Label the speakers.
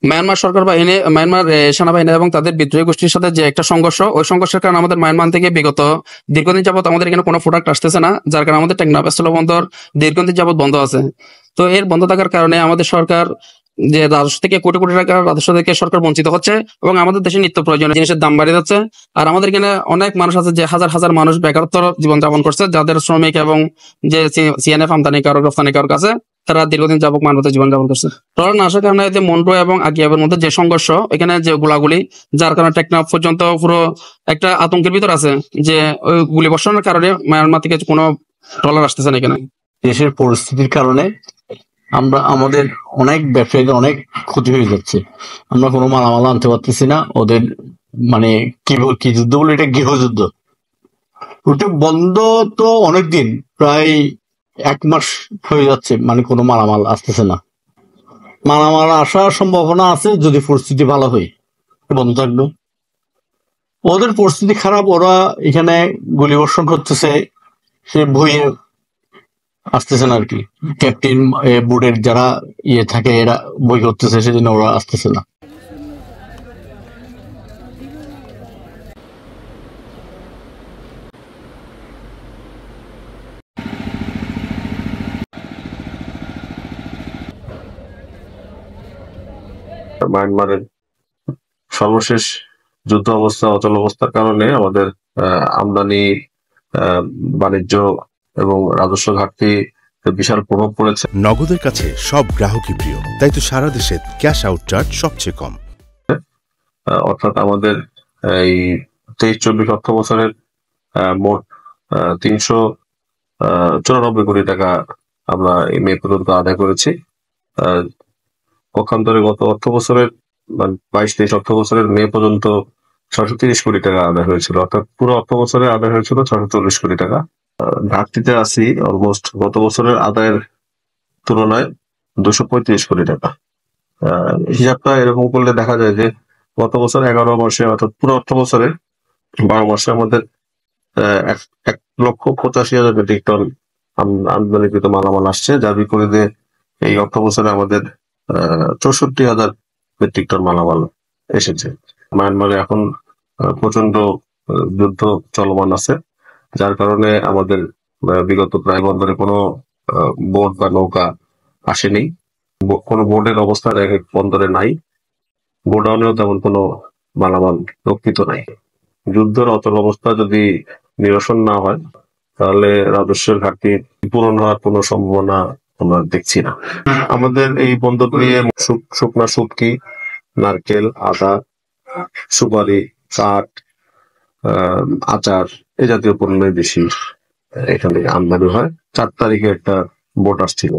Speaker 1: Myanmar সরকার বাহিনী, Myanmar সেনাবাহিনী এবং তাদের বিদ্রোহী গোষ্ঠীর সাথে যে একটা সংঘর্ষ, ওই সংঘর্ষের কারণে আমাদের মায়ানমার থেকে বিগত দীর্ঘদিন যাবত আমাদের এখানে কোনো প্রোডাক্ট আসতেছে না, যার কারণে আমাদের টেকনাফ স্থলবন্দর দীর্ঘদিন যাবত বন্ধ আছে। তো এর বন্ধ থাকার কারণে আমাদের সরকার যে রাজস্ব থেকে কোটি কোটি টাকা রাজস্ব থেকে সরকার বঞ্চিত হচ্ছে, এবং আমাদের দেশে নিত্য প্রয়োজনীয় জিনিসের দাম বাড়িয়ে যাচ্ছে। আর আমাদের এখানে অনেক মানুষ আছে যে হাজার হাজার মানুষ বেকারত্ব জীবনযাপন করছে, যাদের শ্রমিক এবং যে সিএনএফ আমদানিকারক রপ্তানিকারক আছে, তারা দীর্ঘদিন যাবত মানবতা জীবনযাপন করছে। ট্রলার না আসার কারণে যে মন্টু এবং আকিয়াবের মধ্যে যে সংঘর্ষ, এখানে যে গোলাগুলি, যার কারণে টেকনাফ পর্যন্ত পুরো একটা আতঙ্কের ভিতর আছে যে ওই গুলি বর্ষণের কারণে মায়ানমার থেকে কোনো ট্রলার আসতেছে না এখানে।
Speaker 2: দেশের পরিস্থিতির কারণে আমাদের অনেক ব্যবসায়ীদের অনেক ক্ষতি হয়ে যাচ্ছে। আমরা কোনো মালামাল আনতে পারতেছি না। ওদের মানে কি যুদ্ধ বলে, এটা গৃহযুদ্ধ। ওটা বন্ধ তো অনেকদিন, প্রায় 1 মাস হয়ে যাচ্ছে, মানে কোনো মালামাল আসতেছে না। মালামাল আসার সম্ভাবনা আছে যদি পরিস্থিতি ভালো হয়, বন্ধ থাকবে। ওদের পরিস্থিতি খারাপ, ওরা এখানে গুলিবর্ষণ করতেছে, সে ভয়ে আসতেছে না আর কি। ক্যাপ্টেন বোর্ডের যারা থাকে এরা বই করতেছে, সেজন্য ওরা আসতেছে না।
Speaker 3: মায়ানমারের সর্বশেষ যুদ্ধ অবস্থা, অচল অবস্থার কারণে আমাদের আমদানি, বাণিজ্য এবং রাজস্ব ঘাটতি বিশাল প্রভাব পড়েছে।
Speaker 4: নগদের কাছে সব গ্রাহকই প্রিয়, তাই তো সারা দেশে ক্যাশ আউট চার্জ সবচেয়ে কম।
Speaker 3: অর্থাৎ আমাদের এই 23-24 অর্থ বছরের মোট 394 কোটি টাকা আমরা এই মে পর্যন্ত আদায় করেছি। পক্ষান্তরে গত অর্থ বছরের 22-23 অর্থ বছরের মে পর্যন্ত 630 কোটি টাকা আদায় হয়েছিল। অর্থাৎ পুরো অর্থ বছরে আদায় হয়েছিল 640 কোটি টাকা। ঘাটতিতে আছি অলমোস্ট গত বছরের আদায়ের তুলনায় 235 কোটি টাকা। হিসাবটা এরকম করলে দেখা যায় যে গত বছর 11 মাসে, অর্থাৎ পুরো অর্থ বছরে 12 মাসে আমাদের 1,85,000 মেট্রিক টন আমদানিকৃত মালামাল আসছে, যার বিপরীতে এই অর্থ বছরে আমাদের 64,000 মেট্রিক টন মালামাল এসেছে। মায়ানমারে এখন প্রচন্ড যুদ্ধ চলমান আছে, যার কারণে আমাদের বিগত প্রায় বন্দরে কোনো বোট বা নৌকা আসেনি। কোনো বোর্ডের অবস্থা বন্দরে নাই, গোডাউনেও তেমন কোনো মালামাল রক্ষিত নাই। যুদ্ধের অচল অবস্থা যদি নিরসন না হয়, তাহলে রাজস্বের ঘাটতি পূরণ হওয়ার কোনো সম্ভাবনা আমরা দেখছি না। আমাদের এই বন্দর দিয়ে শুকনা শুটকি, নারকেল, আদা, সুপারি, কাঠ, আচার এ জাতীয় পণ্যের বেশি এখানে আমদানি হয়। 4 তারিখে একটা বোট আসছিল।